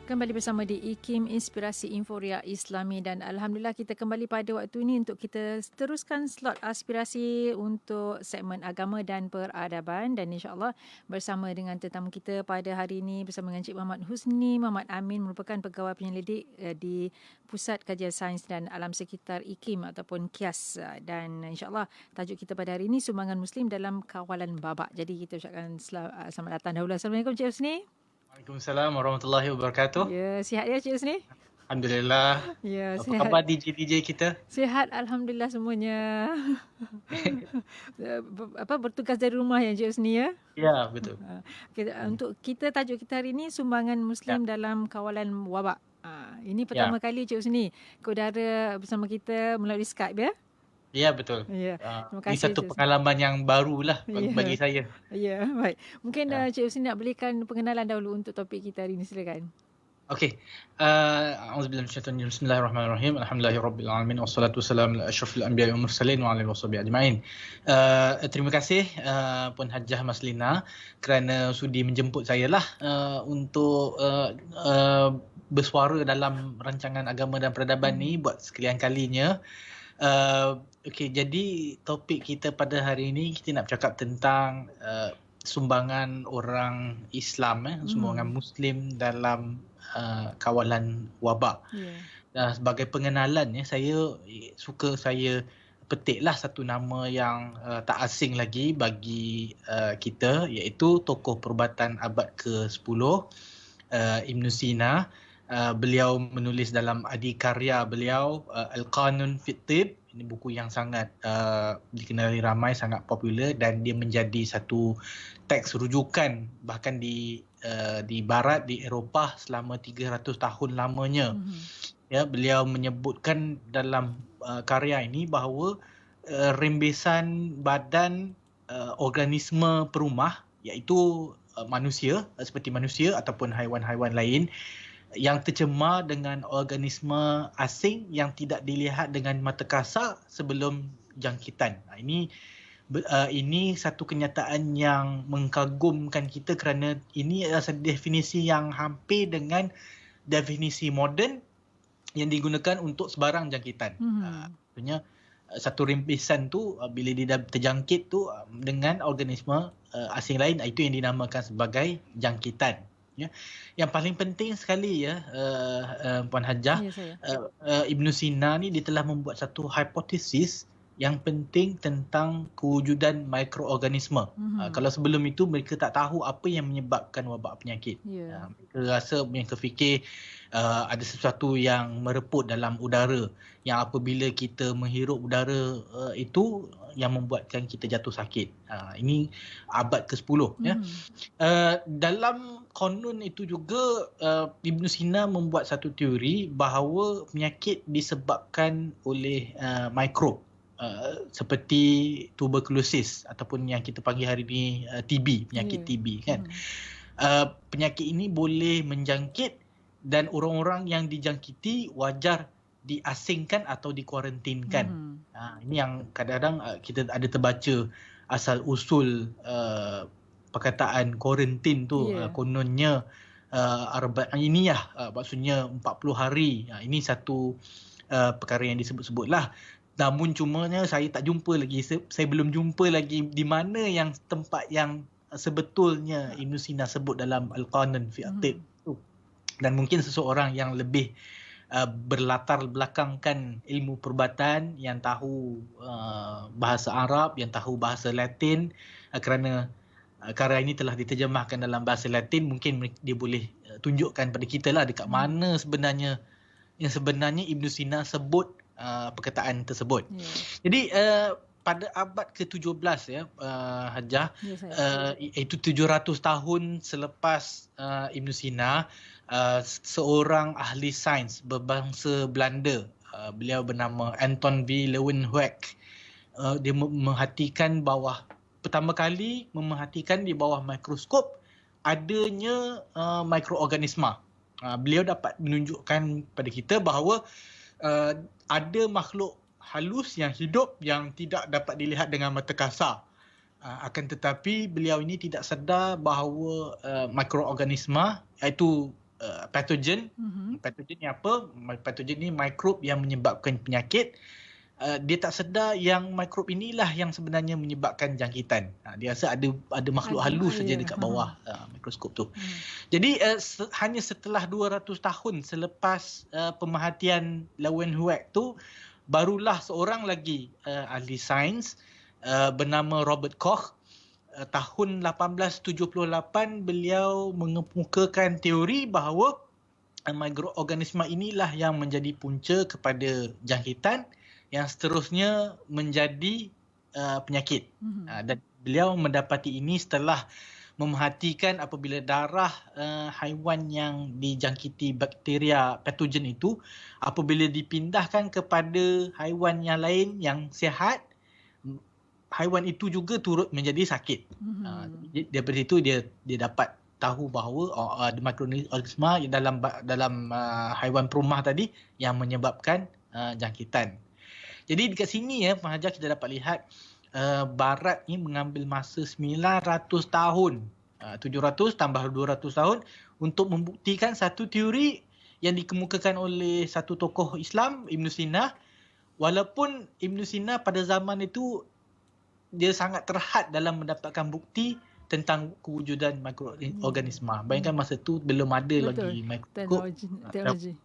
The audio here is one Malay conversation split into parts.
Kembali bersama di IKIM Inspirasi Inforia Islami dan Alhamdulillah kita kembali pada waktu ini untuk kita teruskan slot aspirasi untuk segmen agama dan peradaban dan insyaAllah bersama dengan tetamu kita pada hari ini bersama dengan Cik Muhammad Husni Muhammad Amin merupakan pegawai penyelidik di Pusat Kajian Sains dan Alam Sekitar IKIM ataupun KIAS dan insyaAllah tajuk kita pada hari ini sumbangan Muslim dalam kawalan babak. Jadi kita ucapkan selamat datang dahulu. Assalamualaikum Cik Husni. Waalaikumsalam warahmatullahi wabarakatuh. Ya, sihat ya Cik Husni? Alhamdulillah. Ya, Apa sihat. khabar DJ kita? Sihat, Alhamdulillah semuanya. Bertugas dari rumah ya Cik Husni ya? Ya, betul. Untuk kita, tajuk kita hari ini sumbangan Muslim dalam kawalan wabak. Ini pertama kali Cik Husni ke udara bersama kita melalui Skype ya? Ya, betul. Ya. Terima kasih, ini satu pengalaman yang barulah bagi saya. Ya, baik. Mungkin Cik Husni nak berikan pengenalan dahulu untuk topik kita hari ini, silakan. Okey. Auzubillahi minasyaitonir rajim. Bismillahirrahmanirrahim. Alhamdulillahirabbil alamin wassalatu wassalamu ala asyrafil anbiya'i wal mursalin wa ala alihi washabihi ajmain. Terima kasih Puan Hajah Maslina kerana sudi menjemput saya lah untuk bersuara dalam rancangan agama dan peradaban ni buat sekalian kalinya. Okey, jadi topik kita pada hari ini kita nak bercakap tentang sumbangan orang Islam, sumbangan Muslim dalam kawalan wabak. Sebagai pengenalan saya petiklah satu nama yang tak asing lagi bagi kita, iaitu tokoh perubatan abad ke-10 Ibn Sina. Beliau menulis dalam adikarya beliau Al-Qanun fi Tibb. Ini buku yang sangat dikenali ramai, sangat popular dan dia menjadi satu teks rujukan bahkan di barat, di Eropah selama 300 tahun lamanya. Ya, beliau menyebutkan dalam karya ini bahawa rembesan badan organisme perumah, iaitu manusia, seperti manusia ataupun haiwan-haiwan lain yang tercemar dengan organisme asing yang tidak dilihat dengan mata kasar sebelum jangkitan. Ini satu kenyataan yang mengkagumkan kita kerana ini adalah satu definisi yang hampir dengan definisi moden yang digunakan untuk sebarang jangkitan. Maksudnya satu rimpisan tu bila dia dah terjangkit tu dengan organisme asing lain, itu yang dinamakan sebagai jangkitan. Ya. Yang paling penting sekali Puan Hajah, Ibn Sina ni dia telah membuat satu hipotesis yang penting tentang kewujudan mikroorganisme. Kalau sebelum itu mereka tak tahu apa yang menyebabkan wabak penyakit. Mereka fikir ada sesuatu yang mereput dalam udara, yang apabila kita menghirup udara itu yang membuatkan kita jatuh sakit. Ini abad ke-10 ya. Dalam konon itu juga Ibn Sina membuat satu teori bahawa penyakit disebabkan oleh mikrob seperti tuberkulosis ataupun yang kita panggil hari ini TB, penyakit TB kan. Penyakit ini boleh menjangkit dan orang-orang yang dijangkiti wajar diasingkan atau dikuarantinkan. Ini yang kadang-kadang kita ada terbaca asal usul perkataan kuarantin tu. Kononnya arba'iniyah, maksudnya 40 hari. Ini satu perkara yang disebut-sebutlah. Namun cumanya saya tak jumpa lagi, saya belum jumpa lagi di mana yang tempat yang sebetulnya Ibn Sina sebut dalam Al-Qanun fi Tibb tu. Dan mungkin seseorang yang lebih berlatar belakangkan ilmu perubatan, yang tahu bahasa Arab, yang tahu bahasa Latin, kerana karya ini telah diterjemahkan dalam bahasa Latin, mungkin dia boleh tunjukkan pada kita lah dekat mana sebenarnya Ibn Sina sebut perkataan tersebut. Jadi pada abad ke-17 Hajah, iaitu 700 tahun selepas Ibn Sina, seorang ahli sains berbangsa Belanda, beliau bernama Anton V. Leeuwenhoek, dia pertama kali memerhatikan di bawah mikroskop adanya mikroorganisma. Beliau dapat menunjukkan pada kita bahawa ada makhluk halus yang hidup yang tidak dapat dilihat dengan mata kasar. Akan tetapi beliau ini tidak sedar bahawa mikroorganisma, iaitu patogen. Patogen ni apa? Patogen ni mikrob yang menyebabkan penyakit. Dia tak sedar yang mikrob inilah yang sebenarnya menyebabkan jangkitan. Dia rasa ada makhluk halus saja dekat bawah mikroskop tu. Jadi hanya setelah 200 tahun selepas pemerhatian Leeuwenhoek tu, barulah seorang lagi ahli sains bernama Robert Koch, tahun 1878 beliau mengemukakan teori bahawa mikroorganisma inilah yang menjadi punca kepada jangkitan yang seterusnya menjadi penyakit. Dan beliau mendapati ini setelah memerhatikan apabila darah haiwan yang dijangkiti bakteria patogen itu, apabila dipindahkan kepada haiwan yang lain yang sihat, haiwan itu juga turut menjadi sakit. Daripada itu dia dapat tahu bahawa ada mikroorganisma dalam haiwan perumah tadi yang menyebabkan jangkitan. Jadi dekat sini Fahajar, kita dapat lihat Barat ni mengambil masa 900 tahun. 700 tambah 200 tahun untuk membuktikan satu teori yang dikemukakan oleh satu tokoh Islam, Ibn Sina. Walaupun Ibn Sina pada zaman itu dia sangat terhad dalam mendapatkan bukti tentang kewujudan mikroorganisma. Bayangkan masa tu belum ada lagi mikroskop. Teknologi.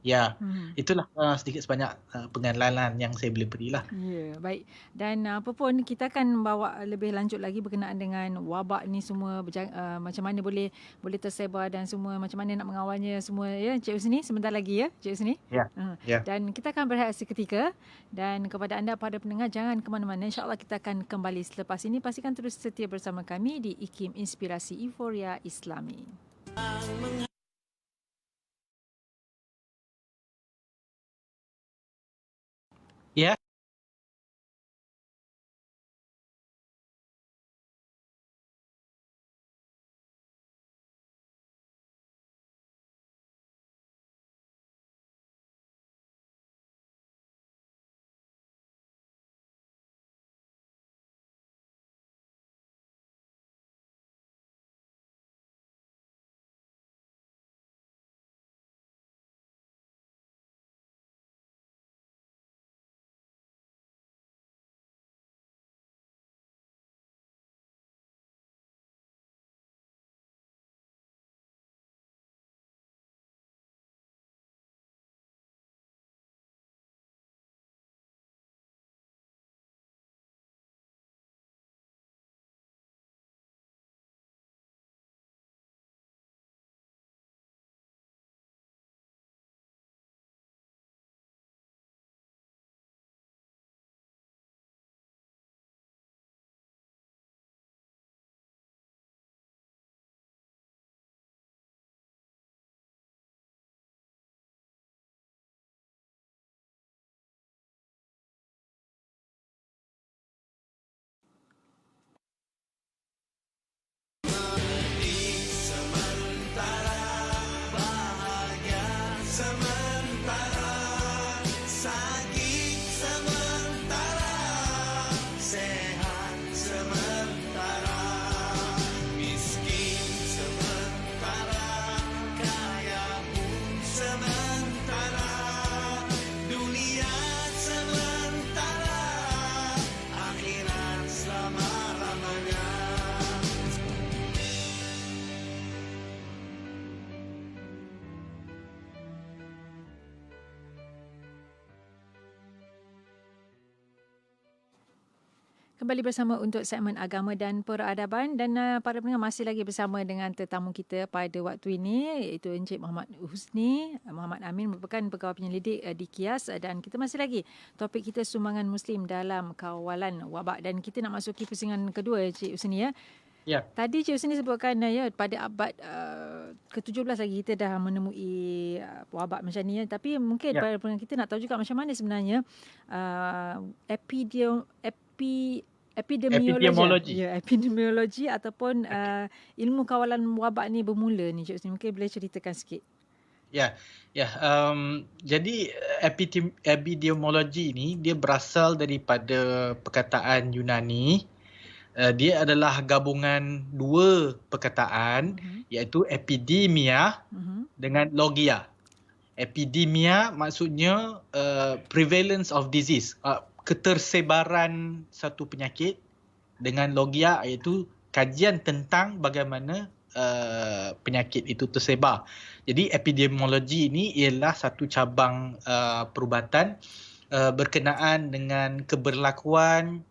Ya, itulah sedikit sebanyak pengenalan yang saya boleh berilah. Ya, baik. Dan apa pun kita akan bawa lebih lanjut lagi berkenaan dengan wabak ni semua, macam mana boleh tersebar dan semua, macam mana nak mengawalnya semua ya, Cik Husni sebentar lagi ya, Cik Husni. Ya. Dan kita akan berehat seketika, dan kepada anda para pendengar jangan ke mana-mana. InsyaAllah kita akan kembali selepas ini. Pastikan terus setia bersama kami di IKIM Inspirasi Euforia Islami. Ya. Kembali bersama untuk segmen agama dan peradaban, dan para pendengar masih lagi bersama dengan tetamu kita pada waktu ini, iaitu Encik Muhammad Husni Muhammad Amin, merupakan pegawai penyelidik di KIAS, dan kita masih lagi topik kita sumbangan Muslim dalam kawalan wabak, dan kita nak masuki pusingan kedua Encik Husni ya. Ya. Tadi Cik Husni sebutkan ya pada abad ke-17 lagi kita dah menemui wabak macam ni ya. Tapi mungkin para pendengar kita nak tahu juga macam mana sebenarnya epidemiologi ataupun ilmu kawalan wabak ni bermula ni, Cik Husni. Mungkin boleh ceritakan sikit. Jadi epidemiologi ni dia berasal daripada perkataan Yunani Dia adalah gabungan dua perkataan, iaitu epidemia dengan logia. Epidemia maksudnya prevalence of disease, ketersebaran satu penyakit, dengan logia iaitu kajian tentang bagaimana penyakit itu tersebar. Jadi epidemiologi ini ialah satu cabang perubatan berkenaan dengan keberlakuan,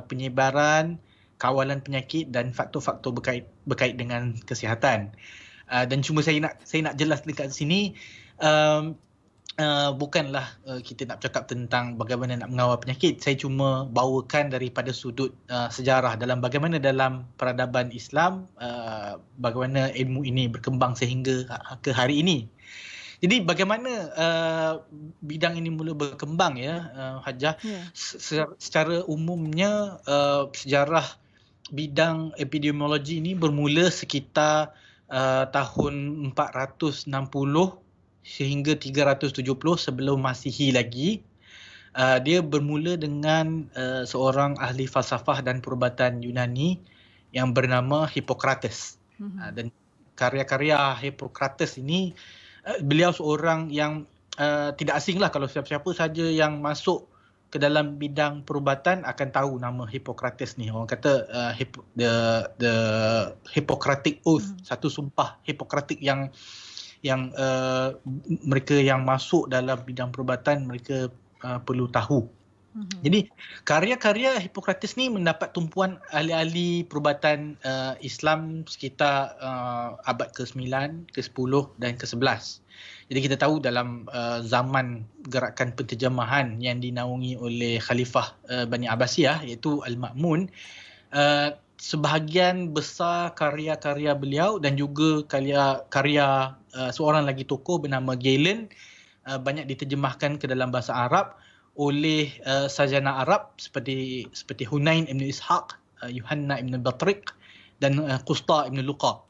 penyebaran, kawalan penyakit dan faktor-faktor berkait dengan kesihatan. Dan cuma saya nak jelas dekat sini, bukanlah kita nak cakap tentang bagaimana nak mengawal penyakit. Saya cuma bawakan daripada sudut sejarah dalam bagaimana dalam peradaban Islam bagaimana ilmu ini berkembang sehingga ke hari ini. Jadi bagaimana bidang ini mula berkembang ya, Hajah? Secara umumnya sejarah bidang epidemiologi ini bermula sekitar tahun 460 sehingga 370 sebelum Masihi lagi. Dia bermula dengan seorang ahli falsafah dan perubatan Yunani yang bernama Hippocrates. Dan karya-karya Hippocrates ini, beliau seorang yang tidak asing lah, kalau siapa-siapa saja yang masuk ke dalam bidang perubatan akan tahu nama Hippocrates ni. Orang kata the Hippocratic Oath, satu sumpah Hippocratic yang mereka yang masuk dalam bidang perubatan mereka perlu tahu. Jadi karya-karya Hippocrates ni mendapat tumpuan ahli-ahli perubatan Islam sekitar abad ke-9, ke-10 dan ke-11. Jadi kita tahu dalam zaman gerakan penterjemahan yang dinaungi oleh Khalifah Bani Abbasiyah iaitu Al-Ma'mun, sebahagian besar karya-karya beliau dan juga karya seorang lagi tokoh bernama Galen banyak diterjemahkan ke dalam bahasa Arab oleh sarjana Arab seperti Hunain Ibn Ishaq, Yuhanna Ibn Batriq dan Qusta Ibn Luqa.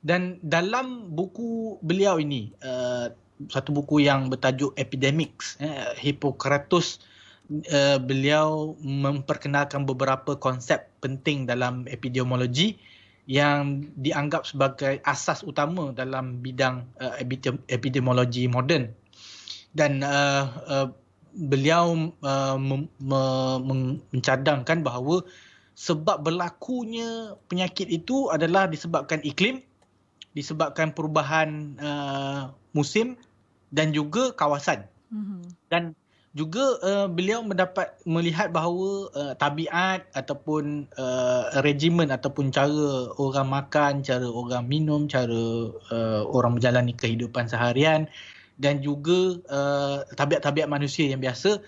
Dan dalam buku beliau ini, satu buku yang bertajuk Epidemics, Hippocrates, beliau memperkenalkan beberapa konsep penting dalam epidemiologi yang dianggap sebagai asas utama dalam bidang epidemiologi moden. Dan beliau mencadangkan bahawa sebab berlakunya penyakit itu adalah disebabkan iklim, disebabkan perubahan musim dan juga kawasan. Dan juga beliau mendapat melihat bahawa tabiat ataupun regimen ataupun cara orang makan, cara orang minum, cara orang menjalani kehidupan seharian dan juga tabiat-tabiat manusia yang biasa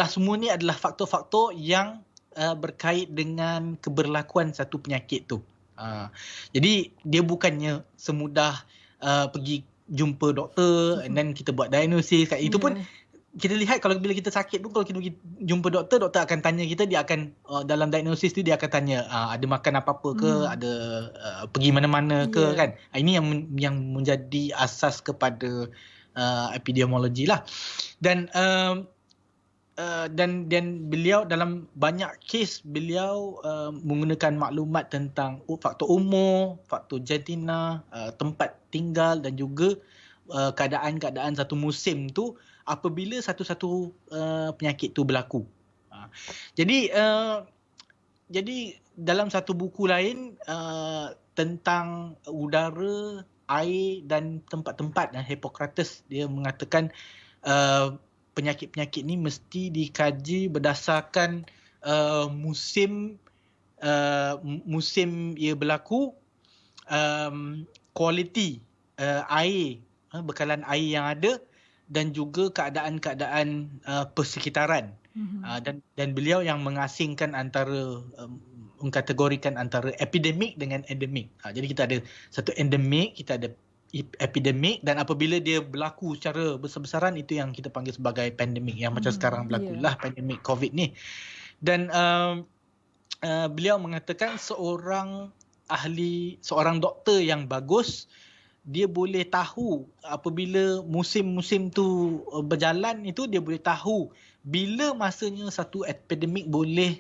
semua ni adalah faktor-faktor yang berkait dengan keberlakuan satu penyakit tu. Jadi dia bukannya semudah pergi jumpa doktor dan kita buat diagnosis. Itu pun kita lihat kalau bila kita sakit pun, kalau kita pergi jumpa doktor akan tanya kita, dia akan dalam diagnosis tu dia akan tanya ada makan apa-apa ke, ada pergi mana-mana ke, kan. Ini yang menjadi asas kepada epidemiologi lah. Dan beliau dalam banyak kes beliau menggunakan maklumat tentang faktor umur, faktor jantina, tempat tinggal dan juga keadaan-keadaan satu musim tu apabila satu-satu penyakit tu berlaku. Jadi dalam satu buku lain tentang udara, air dan tempat-tempat, Hippocrates dia mengatakan penyakit-penyakit ni mesti dikaji berdasarkan musim ia berlaku, kualiti air, bekalan air yang ada dan juga keadaan-keadaan persekitaran. Dan beliau yang mengasingkan antara mengkategorikan antara epidemik dengan endemik. Jadi kita ada satu endemik, kita ada epidemik, dan apabila dia berlaku secara besar-besaran itu yang kita panggil sebagai pandemik, yang macam sekarang berlakulah pandemik COVID ni. Dan beliau mengatakan seorang doktor yang bagus, dia boleh tahu apabila musim-musim tu berjalan itu, dia boleh tahu bila masanya satu epidemik boleh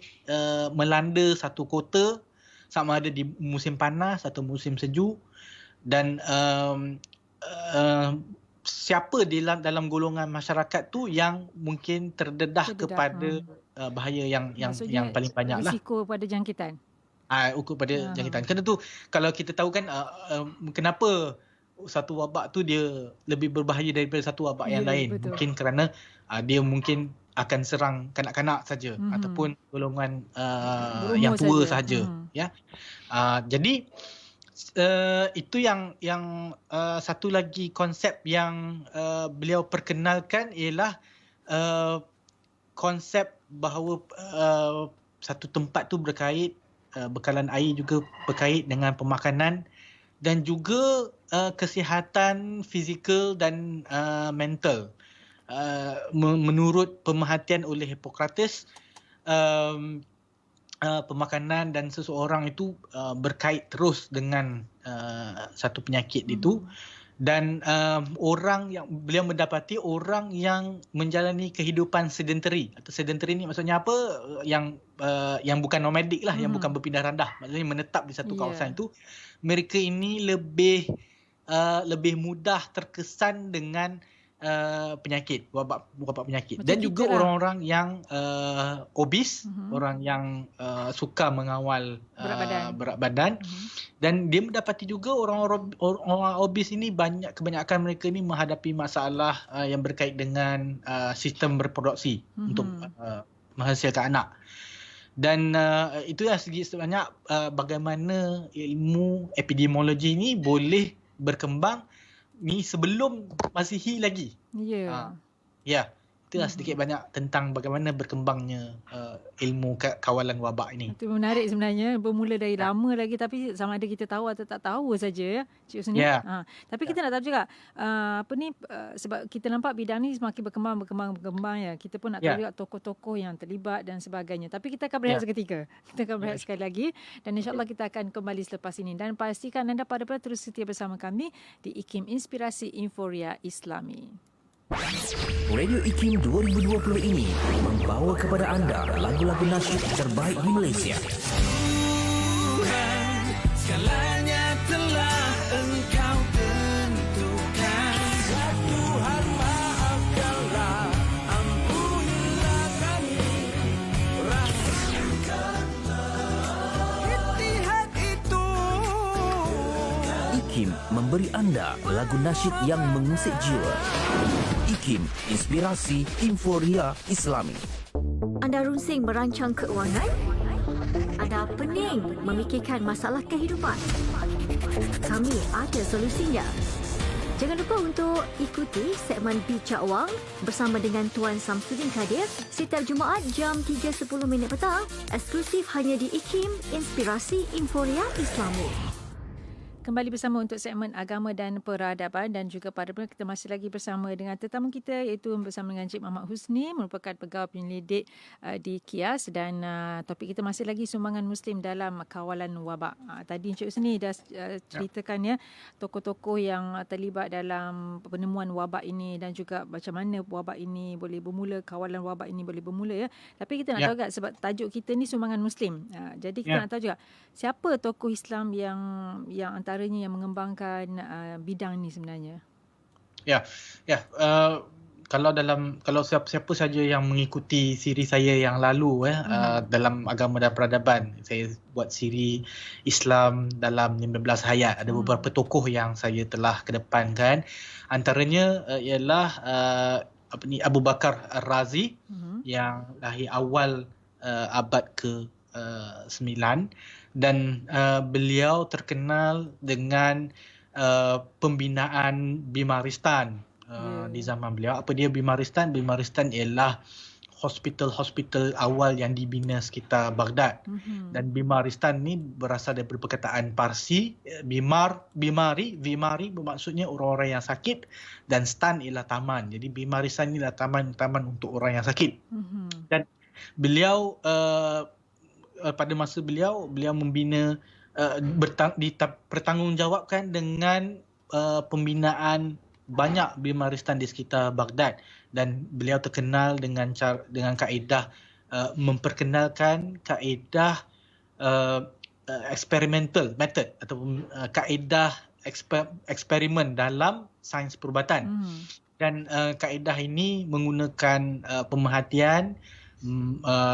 melanda satu kota, sama ada di musim panas atau musim sejuk, dan siapa dalam golongan masyarakat tu yang mungkin terdedah kepada bahaya yang paling banyak lah. Risiko pada jangkitan. Ukur pada jangkitan. Kerana tu kalau kita tahu kan kenapa satu wabak tu dia lebih berbahaya daripada satu wabak yang lain. Betul. Mungkin kerana dia mungkin akan serang kanak-kanak saja ataupun golongan yang tua saja. Ya. Jadi itu yang satu lagi konsep yang beliau perkenalkan ialah konsep bahawa satu tempat tu berkait, bekalan air juga berkait dengan pemakanan dan juga kesihatan fizikal dan mental. Menurut pemerhatian oleh Hippocrates, pemakanan dan seseorang itu berkait terus dengan satu penyakit itu. Dan orang yang beliau mendapati orang yang menjalani kehidupan sedentary, atau sedentary ni maksudnya apa, yang bukan nomadik lah, yang bukan berpindah randah, maksudnya menetap di satu kawasan itu, mereka ini lebih mudah terkesan dengan penyakit, wabak penyakit. Macam dan juga orang-orang yang obes, orang yang suka mengawal berat badan. Dan dia mendapati juga orang obes ini kebanyakan mereka ini menghadapi masalah yang berkait dengan sistem reproduksi untuk menghasilkan anak. Dan itulah segi sebanyak bagaimana ilmu epidemiologi ini boleh berkembang ni sebelum Masihi lagi. Ya. Itulah sedikit banyak tentang bagaimana berkembangnya ilmu kawalan wabak ini. Itu menarik sebenarnya, bermula dari lama lagi, tapi sama ada kita tahu atau tak tahu saja ya, Cik Husni. Tapi kita nak tahu juga sebab kita nampak bidang ni semakin berkembang ya. Kita pun nak tahu juga tokoh-tokoh yang terlibat dan sebagainya. Tapi kita akan berehat seketika. Kita akan berehat sekali lagi dan insya-Allah kita akan kembali selepas ini. Dan pastikan anda pada terus setia bersama kami di IKIM Inspirasi Inforia Islami. Radio IKIM 2020 ini membawa kepada anda lagu-lagu nasyid terbaik di Malaysia. Tuhan, segalanya telah Engkau tentukan. Ya Tuhan, maafkanlah, ampunilah kami, rahmatkanlah ittihad itu. IKIM memberi anda lagu nasyid yang mengusik jiwa. IKIM Inspirasi Inforia Islami. Anda rusing merancang keuangan? Anda pening memikirkan masalah kehidupan? Kami ada solusinya. Jangan lupa untuk ikuti segmen Bijak Wang bersama dengan Tuan Samsudin Kadir setiap Jumaat jam 3.10 petang, eksklusif hanya di IKIM Inspirasi Inforia Islami. Kembali bersama untuk segmen agama dan peradaban dan juga pada bulan kita masih lagi bersama dengan tetamu kita iaitu bersama dengan Encik Muhammad Husni, merupakan pegawai penyelidik di KIAS dan topik kita masih lagi sumbangan Muslim dalam kawalan wabak. Tadi Encik Husni dah ceritakan ya tokoh-tokoh yang terlibat dalam penemuan wabak ini dan juga macam mana wabak ini boleh bermula, kawalan wabak ini boleh bermula ya. Tapi kita nak tahu juga sebab tajuk kita ni sumbangan Muslim. Jadi kita nak tahu juga siapa tokoh Islam yang antaranya yang mengembangkan bidang ni sebenarnya. Kalau siapa saja yang mengikuti siri saya yang lalu dalam agama dan peradaban, saya buat siri Islam dalam 15 hayat. Ada beberapa tokoh yang saya telah kedepankan. Antaranya ialah Abu Bakar Ar-Razi yang lahir awal abad ke-9 dan beliau terkenal dengan pembinaan Bimaristan di zaman beliau. Apa dia Bimaristan? Bimaristan ialah hospital awal yang dibina sekitar Baghdad. Dan Bimaristan ni berasal daripada perkataan Parsi, Bimari bermaksudnya orang-orang yang sakit, dan stan ialah taman. Jadi Bimaristan ni ialah taman untuk orang yang sakit. Dan beliau pada masa beliau membina bertanggungjawabkan dengan pembinaan banyak bimaristan di sekitar Baghdad dan beliau terkenal dengan kaedah memperkenalkan kaedah experimental method ataupun kaedah eksperimen dalam sains perubatan. Dan kaedah ini menggunakan pemerhatian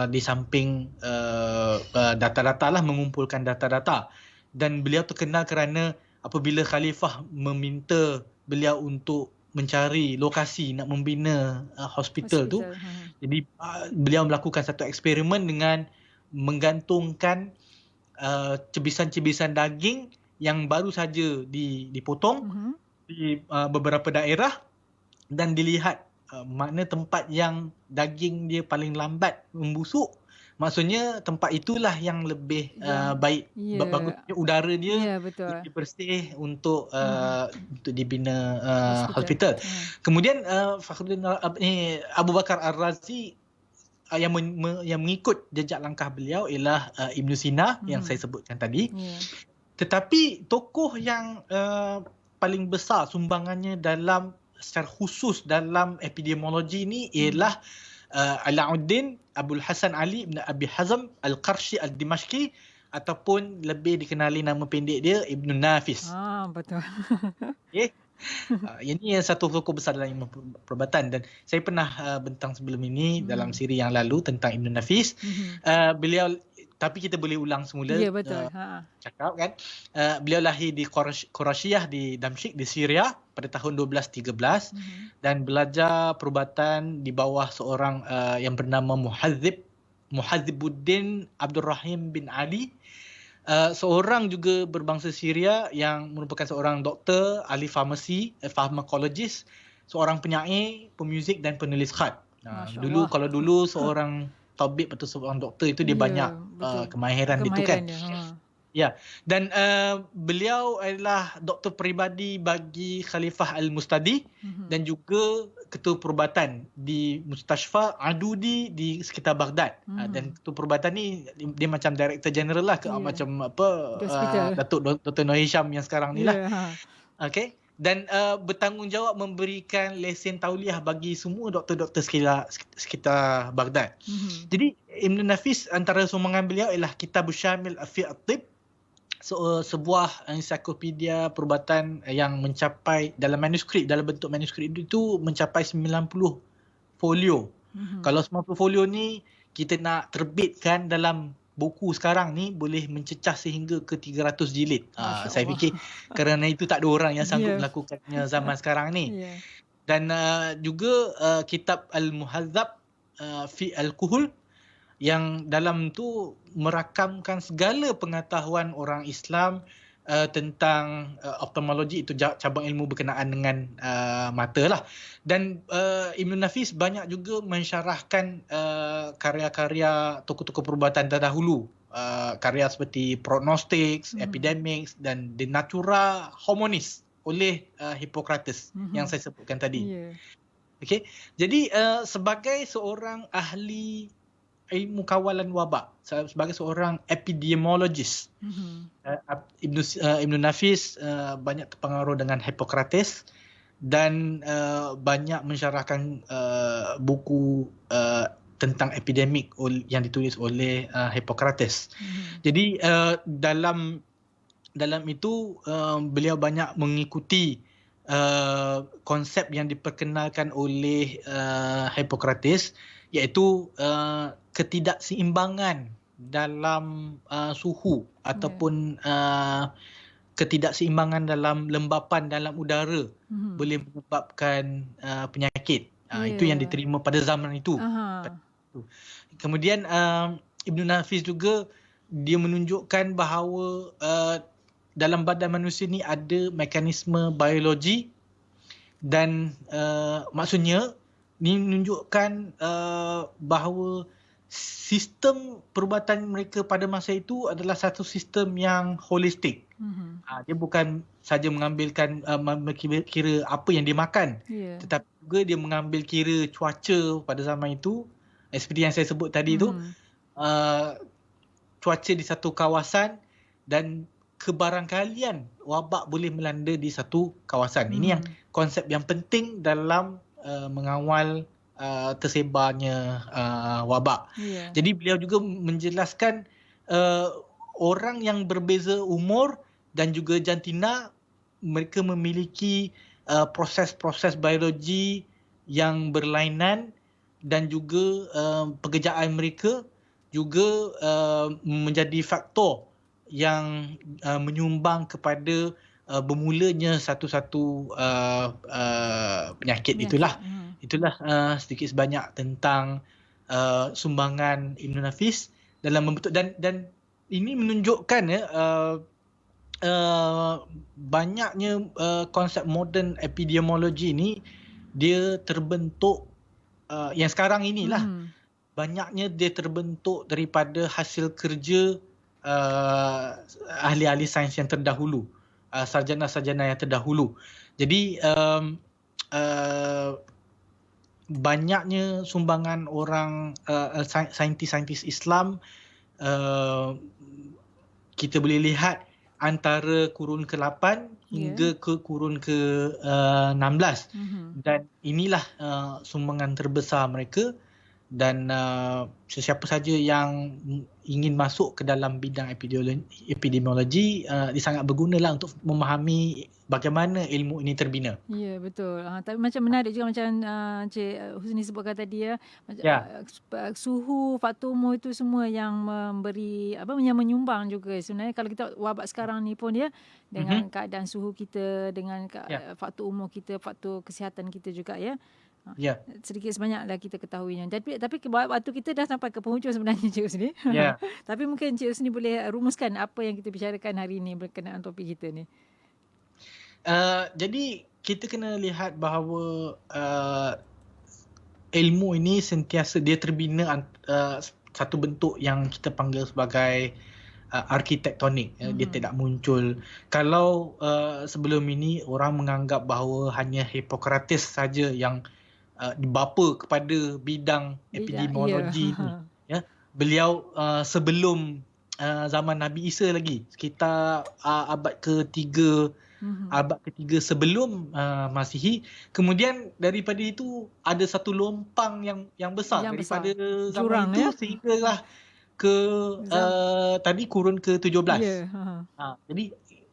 di samping data-data lah, mengumpulkan data-data. Dan beliau terkenal kerana apabila khalifah meminta beliau untuk mencari lokasi nak membina hospital tu, jadi beliau melakukan satu eksperimen dengan menggantungkan cebisan-cebisan daging yang baru saja dipotong di beberapa daerah dan dilihat mana tempat yang daging dia paling lambat membusuk. Maksudnya tempat itulah yang lebih baik, bagusnya udara dia lebih bersih untuk dibina hospital. Kemudian Fakhruddin Abu Bakar Ar-Razi yang mengikut jejak langkah beliau ialah Ibn Sina yang saya sebutkan tadi. Tetapi tokoh yang paling besar sumbangannya secara khusus dalam epidemiologi ni ialah Alauddin Abul Hasan Ali bin Abi Hazm Al-Qarshi Al-Dimashqi, ataupun lebih dikenali nama pendek dia Ibn Nafis. Betul. Okay. Ini satu tokoh besar dalam ilmu perubatan, dan saya pernah bentang sebelum ini dalam siri yang lalu tentang Ibn Nafis. Beliau, tapi kita boleh ulang semula. Ya, betul. Cakap kan. Beliau lahir di Quraisyah di Damsyik di Syria pada tahun 1213 dan belajar perubatan di bawah seorang yang bernama Muhazzibuddin Abdul Rahim bin Ali, seorang juga berbangsa Syria yang merupakan seorang doktor, ahli farmasi, pharmacologist, seorang penyair, pemuzik dan penulis khat. Kalau dulu seorang tabib atau seorang doktor itu dia banyak kemahiran itu kan. Ya, dan beliau adalah doktor peribadi bagi Khalifah Al-Mustadi dan juga ketua perubatan di Mustashfa Adudi di sekitar Baghdad. Dan ketua perubatan ni dia macam director general lah, macam Datuk Dr. Noor Hisham yang sekarang ni lah. Okey. Dan bertanggungjawab memberikan lesen tauliah bagi semua doktor-doktor sekitar Baghdad. Jadi Ibn Nafis, antara sumbangan beliau ialah Kitab Syamil fi at-Tib, sebuah ensiklopedia perubatan yang mencapai dalam bentuk manuskrip itu mencapai 90 folio. Kalau 90 folio ni kita nak terbitkan dalam buku sekarang ni boleh mencecah sehingga ke 300 jilid. Saya fikir kerana itu tak ada orang yang sanggup melakukannya zaman sekarang ni. Dan juga kitab Al-Muhadzab fi Al-Kuhul, yang dalam tu merakamkan segala pengetahuan orang Islam tentang ophthalmologi, itu cabang ilmu berkenaan dengan mata lah. Dan Ibn Nafis banyak juga mensyarahkan karya-karya tokoh-tokoh perubatan terdahulu, karya seperti Prognostics, Epidemics dan De Natura Hominis oleh Hippocrates yang saya sebutkan tadi. Okay. Jadi sebagai seorang ahli ilmu kawalan wabak, sebagai seorang epidemiologist, Ibn Nafis banyak terpengaruh dengan Hippocrates dan banyak mensyarahkan buku tentang epidemik yang ditulis oleh Hippocrates. Jadi dalam itu beliau banyak mengikuti konsep yang diperkenalkan oleh Hippocrates, iaitu ketidakseimbangan dalam suhu ataupun ketidakseimbangan dalam lembapan dalam udara boleh menyebabkan penyakit. Itu yang diterima pada zaman itu. Kemudian Ibn Nafis juga dia menunjukkan bahawa dalam badan manusia ni ada mekanisme biologi, dan maksudnya ini menunjukkan bahawa sistem perubatan mereka pada masa itu adalah satu sistem yang holistik. Dia bukan saja mengambilkan kira apa yang dia makan, tetapi juga dia mengambil kira cuaca pada zaman itu. Seperti yang saya sebut tadi tu, cuaca di satu kawasan dan kebarangkalian wabak boleh melanda di satu kawasan. Ini yang konsep yang penting dalam mengawal tersebarnya wabak. Ya. Jadi beliau juga menjelaskan orang yang berbeza umur dan juga jantina, mereka memiliki proses-proses biologi yang berlainan dan juga pekerjaan mereka juga menjadi faktor yang menyumbang kepada bermulanya satu-satu penyakit. Itulah sedikit sebanyak tentang sumbangan Ibn Nafis dalam membentuk, dan ini menunjukkan banyaknya konsep moden epidemiologi ni dia terbentuk yang sekarang inilah. Banyaknya dia terbentuk daripada hasil kerja ahli-ahli sains yang terdahulu, sarjana-sarjana yang terdahulu. Jadi banyaknya sumbangan orang saintis-saintis Islam, kita boleh lihat antara kurun ke-8 hingga ke kurun ke-16. Dan inilah sumbangan terbesar mereka. Dan sesiapa saja yang ingin masuk ke dalam bidang epidemiologi, dia sangat bergunalah untuk memahami bagaimana ilmu ini terbina. Ya, betul. Tapi macam menarik juga macam Cik Husni sebutkan tadi suhu, faktor umur itu semua yang memberi yang menyumbang juga. Sebenarnya kalau kita wabak sekarang ni pun dengan keadaan suhu kita, dengan faktor umur kita, faktor kesihatan kita juga sedikit sebanyak dah kita ketahuinya. Tapi waktu kita dah sampai ke penghujung sebenarnya, Cik Husni. Tapi mungkin Cik Husni boleh rumuskan apa yang kita bicarakan hari ini berkenaan topik kita ni. Jadi kita kena lihat bahawa ilmu ini sentiasa dia terbina satu bentuk yang kita panggil sebagai arkitektonik. Dia tidak muncul. Kalau sebelum ini orang menganggap bahawa hanya Hippocrates saja yang dibapa kepada bidang epidemiologi ni. Beliau sebelum zaman Nabi Isa lagi, sekitar abad ke-3 sebelum Masihi. Kemudian daripada itu ada satu lompang yang besar daripada zaman itu sehinggalah ke tadi kurun ke-17. Jadi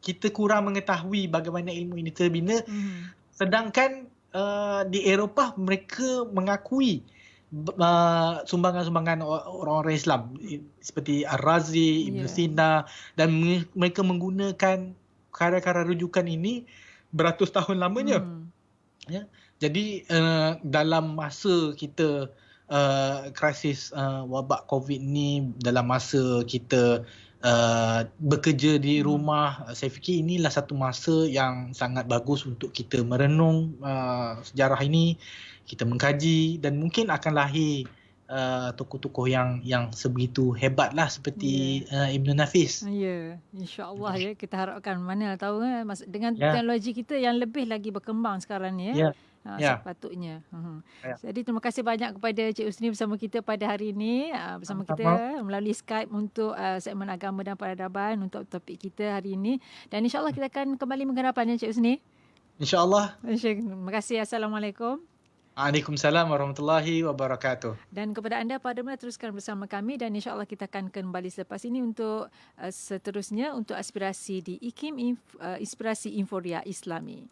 kita kurang mengetahui bagaimana ilmu ini terbina. Sedangkan di Eropah mereka mengakui sumbangan-sumbangan orang-orang Islam seperti Ar-Razi, Ibn Sina, dan mereka menggunakan karya-karya rujukan ini beratus tahun lamanya. Jadi dalam masa kita krisis wabak COVID ni, dalam masa kita bekerja di rumah, saya fikir inilah satu masa yang sangat bagus untuk kita merenung sejarah ini, kita mengkaji, dan mungkin akan lahir tokoh-tokoh yang sebegitu hebatlah seperti Ibn Nafis. InsyaAllah kita harapkan, mana tahu dengan teknologi kita yang lebih lagi berkembang sekarang ni sepatutnya. Jadi terima kasih banyak kepada Cik Husni bersama kita pada hari ini, bersama kita melalui Skype untuk segmen agama dan peradaban untuk topik kita hari ini. Dan insyaAllah kita akan kembali menghadapannya, Cik Husni. InsyaAllah. Terima kasih. Assalamualaikum. Waalaikumsalam warahmatullahi wabarakatuh. Dan kepada anda para pendengar, teruskan bersama kami dan insyaAllah kita akan kembali selepas ini untuk seterusnya untuk aspirasi di IKIM, Inspirasi Inforia Islami.